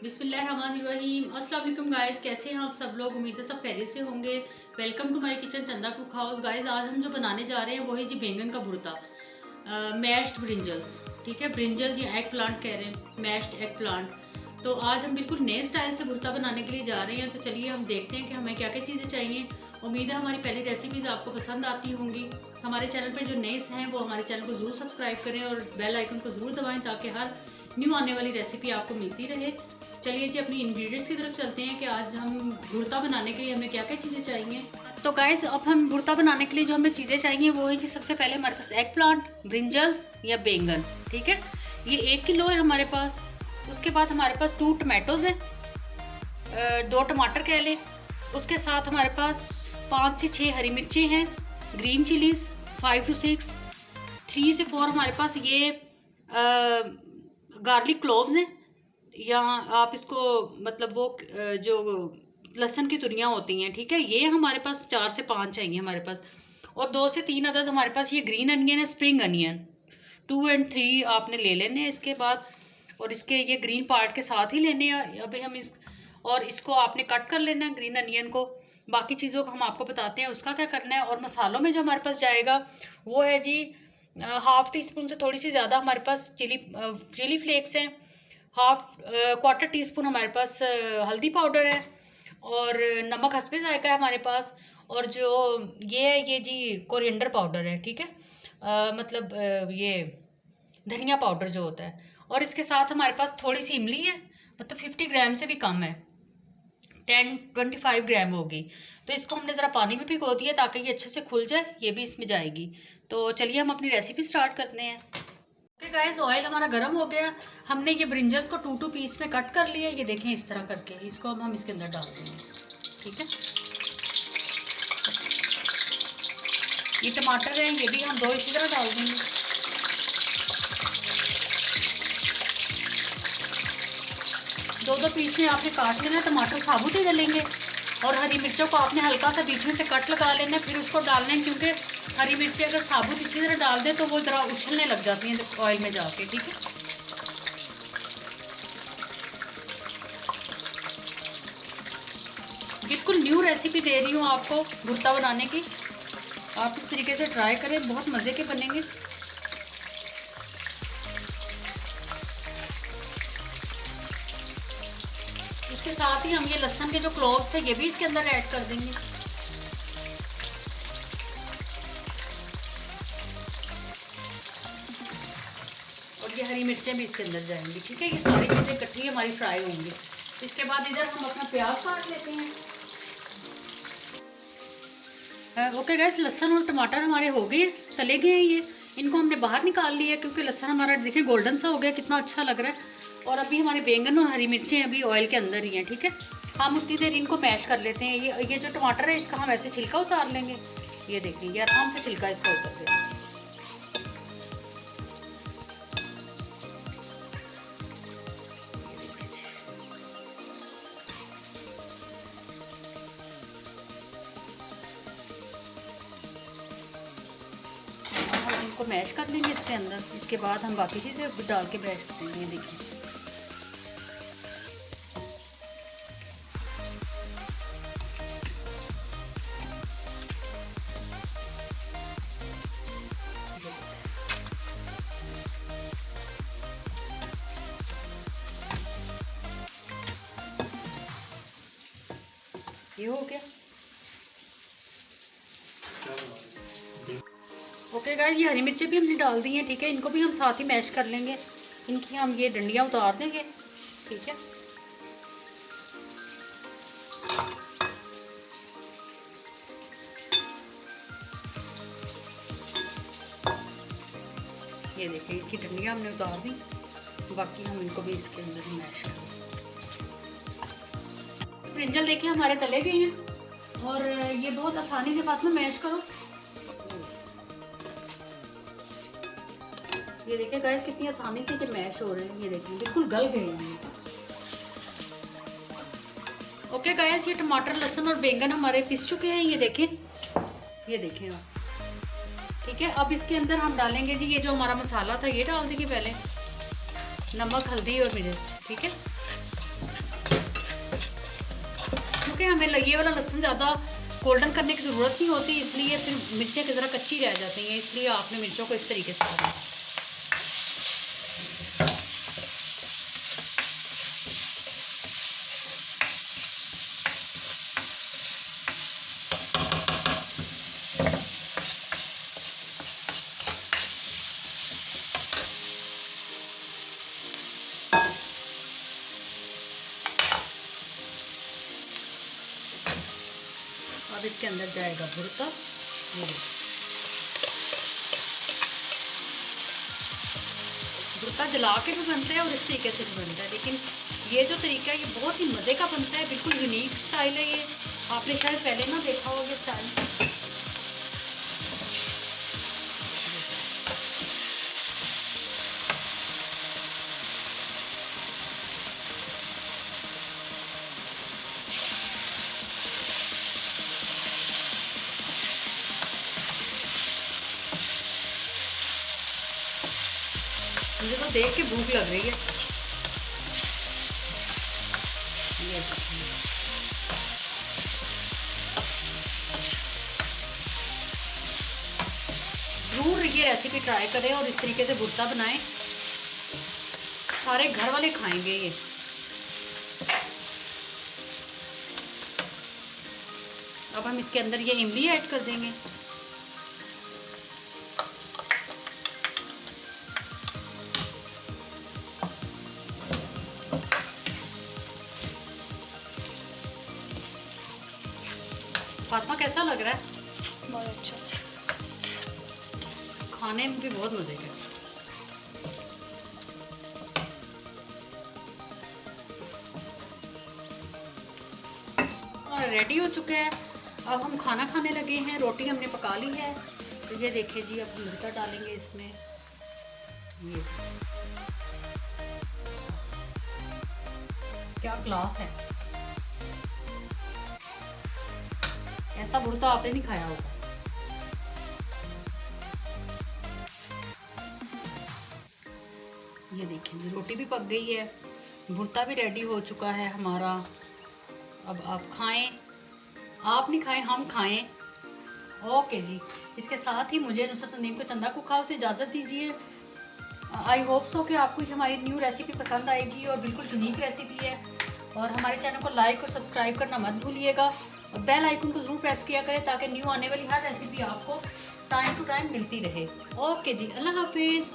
बिस्मिल्लाहिर्रहमानिर्रहीम। अस्सलाम वालेकुम गाइस, कैसे हैं आप सब लोग? उम्मीद है सब खैरियत से होंगे। वेलकम टू माय किचन चंदा कुक हाउस। गाइस आज हम जो बनाने जा रहे हैं वो है जी बैंगन का भुर्ता, मैश्ड ब्रिंजल्स। ठीक है, ब्रिंजल्स या एग प्लांट कह रहे हैं, मैश्ड एग प्लांट। तो आज हम बिल्कुल नए स्टाइल से भुर्ता बनाने के लिए जा रहे हैं। तो चलिए हम देखते हैं कि हमें क्या क्या चीज़ें चाहिए। उम्मीद है हमारी पहली रेसिपीज़ आपको पसंद आती होंगी। हमारे चैनल पर जो नए हैं वो हमारे चैनल को ज़रूर सब्सक्राइब करें और बेल आइकन को ज़रूर दबाएं ताकि हर न्यू आने वाली रेसिपी आपको मिलती रहे। चलिए जी अपनी इंग्रेडिएंट्स की तरफ चलते हैं कि आज हम भुर्ता बनाने के लिए हमें क्या क्या चीज़ें चाहिए। तो गाइस अब हम भुर्ता बनाने के लिए जो हमें चीज़ें चाहिए वो है जी, सबसे पहले हमारे पास एग प्लांट, ब्रिंजल्स या बैंगन। ठीक है, ये 1 किलो है हमारे पास। उसके बाद हमारे पास 2 टमाटोज हैं, 2 टमाटर कह लें। उसके साथ हमारे पास 5 से 6 हरी मिर्चें हैं, ग्रीन चिलीज 5 to 6, 3 से 4 हमारे पास ये गार्लिक क्लोव्स हैं, या आप इसको मतलब वो जो लहसुन की तुरियां होती हैं, ठीक है, ये हमारे पास 4 से 5 चाहिए हमारे पास। और 2 से 3 अदद हमारे पास ये ग्रीन अनियन है, स्प्रिंग अनियन 2 और 3 आपने ले लेने हैं इसके बाद। और इसके ये ग्रीन पार्ट के साथ ही लेने हैं अभी हम और इसको आपने कट कर लेना है ग्रीन अनियन को। बाकी चीज़ों को हम आपको बताते हैं उसका क्या करना है। और मसालों में जो हमारे पास जाएगा वो है जी, हाफ टी स्पून से थोड़ी सी ज़्यादा हमारे पास चिली फ्लेक्स हैं, हाफ क्वार्टर टी स्पून हमारे पास हल्दी पाउडर है, और नमक हस्बे जायका है हमारे पास। और जो ये जी कोरिएंडर पाउडर है, ठीक है, मतलब ये धनिया पाउडर जो होता है। और इसके साथ हमारे पास थोड़ी सी इमली है, मतलब 50 ग्राम से भी कम है, 10-25 ग्राम होगी। तो इसको हमने ज़रा पानी में भिगो दिया ताकि ये अच्छे से खुल जाए, ये भी इसमें जाएगी। तो चलिए हम अपनी रेसिपी स्टार्ट करते हैं। ओके गाइस, ऑयल हमारा गर्म हो गया। हमने ये ब्रिंजल्स को 2 पीस में कट कर लिया, ये देखें इस तरह करके। इसको अब हम इसके अंदर डाल देंगे। ठीक है, ये टमाटर है, ये भी हम 2 इसी तरह डाल देंगे। दो पीस में आपने काट लेना, टमाटर साबुत ही डलेंगे। और हरी मिर्चों को आपने हल्का सा बीच में से कट लगा लेना, फिर उसको डालना है, क्योंकि हरी मिर्ची अगर साबुत इसी तरह डाल दें तो वो ज़रा उछलने लग जाती हैं ऑयल में जाके। ठीक है, बिल्कुल न्यू रेसिपी दे रही हूँ आपको भुर्ता बनाने की। आप इस तरीके से ट्राई करें, बहुत मज़े के बनेंगे। इसके साथ ही हम ये लहसुन के जो क्लोव्स थे ये भी इसके अंदर ऐड कर देंगे। और ये हरी मिर्चें भी इसके अंदर जाएंगी। ठीक है, ये सारी चीज़ें इकट्ठी हमारी फ्राई होंगी। इसके बाद इधर हम अपना प्याज काट लेते हैं। ओके गैस, लहसुन और टमाटर हमारे हो गए, तले गए हैं ये। इनको हमने बाहर निकाल लिया क्योंकि लहसुन हमारा देखिए गोल्डन सा हो गया, कितना अच्छा लग रहा है। और अभी हमारे बैंगन और हरी मिर्चें अभी ऑयल के अंदर ही हैं। ठीक है, हम उतनी देर इनको मैश कर लेते हैं। ये जो टमाटर है इसका हम ऐसे छिलका उतार लेंगे। ये देखिए, ये आराम से छिलका इसका उतर गया। इनको मैश कर लेंगे इसके अंदर। इसके बाद हम बाकी चीज़ें डाल के मैश करेंगे। देखिए ये हो गया। ओके गाइस, ये हरी मिर्चें भी हमने डाल दी हैं। ठीक है, इनको भी हम साथ ही मैश कर लेंगे। इनकी हम ये डंडियाँ उतार देंगे। ठीक है, ये देखिए इनकी डंडियाँ हमने उतार दी। बाकी हम इनको भी इसके अंदर ही मैश कर देंगे। ब्रिंजल देखिए हमारे तले गए हैं, और ये बहुत आसानी से साथ में मैश करो। ये देखिए गाइस कितनी आसानी से मैश हो रहे हैं। ये देखिए बिल्कुल गल गए हैं। ओके गाइस, ये टमाटर, लहसुन और बैंगन हमारे पिस चुके हैं। ये देखें, ये देखें आप। ठीक है, अब इसके अंदर हम डालेंगे जी ये जो हमारा मसाला था, ये डाल देंगे पहले, नमक, हल्दी और मिर्च। ठीक है, क्योंकि हमें ये वाला लहसुन ज़्यादा गोल्डन करने की ज़रूरत नहीं होती, इसलिए फिर मिर्चें ज़रा कच्ची रह जाती हैं, इसलिए आपने मिर्चों को इस तरीके से करना है। अब इसके अंदर जाएगा भुर्ता। भुर्ता जला के भी बनता है और इस तरीके से भी बनता है, लेकिन ये जो तरीका है ये बहुत ही मज़े का बनता है, बिल्कुल यूनिक स्टाइल है ये। आपने शायद पहले ना देखा हो ये स्टाइल। मुझे तो देख के भूख लग रही है। जरूर ये रेसिपी ट्राई करें और इस तरीके से भुर्ता बनाएं, सारे घर वाले खाएंगे ये। अब हम इसके अंदर ये इमली ऐड कर देंगे। फातिमा कैसा लग रहा है? बहुत अच्छा, खाने में भी बहुत मजे का। और रेडी हो चुके हैं, अब हम खाना खाने लगे हैं। रोटी हमने पका ली है, तो ये देखिए जी, अब भुर्ता डालेंगे इसमें। ये क्या क्लास है, ऐसा भुर्ता आपने नहीं खाया होगा। ये देखिए रोटी भी पक गई है, भुर्ता भी रेडी हो चुका है हमारा। अब आप खाएं, आप नहीं खाएं हम खाएं। ओके जी, इसके साथ ही मुझे नुसरत नदीम को चंदा कुखाव से इजाज़त दीजिए। आई होप सो कि आपको हमारी न्यू रेसिपी पसंद आएगी और बिल्कुल यूनिक रेसिपी है। और हमारे चैनल को लाइक और सब्सक्राइब करना मत भूलिएगा और बेल आइकन को ज़रूर प्रेस किया करें ताकि न्यू आने वाली हर रेसिपी आपको टाइम टू टाइम मिलती रहे। ओके जी, अल्लाह हाफिज़।